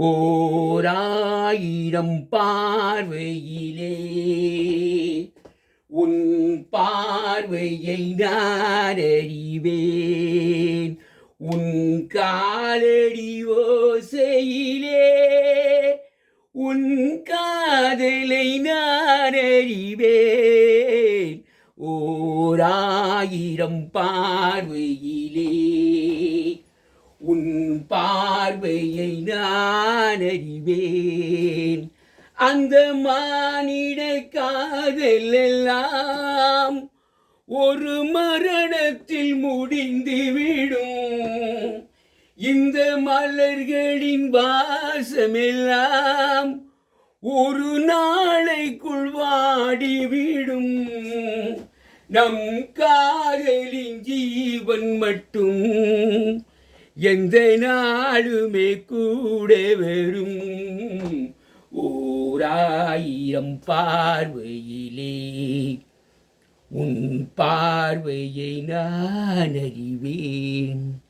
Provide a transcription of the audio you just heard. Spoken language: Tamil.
ஓராயிரம் பார்வையிலே உன் பார்வையை நான் அறிவேன். உன் காலடி ஓசையிலே உன் காதலை நான் அறிவேன். ஓராயிரம் பார்வையிலே உன் பார்வையை நான் அறிவேன். அந்த மானிட காதல் எல்லாம் ஒரு மரணத்தில் முடிந்துவிடும். இந்த மலர்களின் வாசமெல்லாம் ஒரு நாளைக்குள் வாடிவிடும். நம் காதலின் ஜீவன் மட்டும் எந்த நாளுமே கூட வரும். ஓராயிரம் பார்வையிலே உன் பார்வையை நான் அறிவேன்.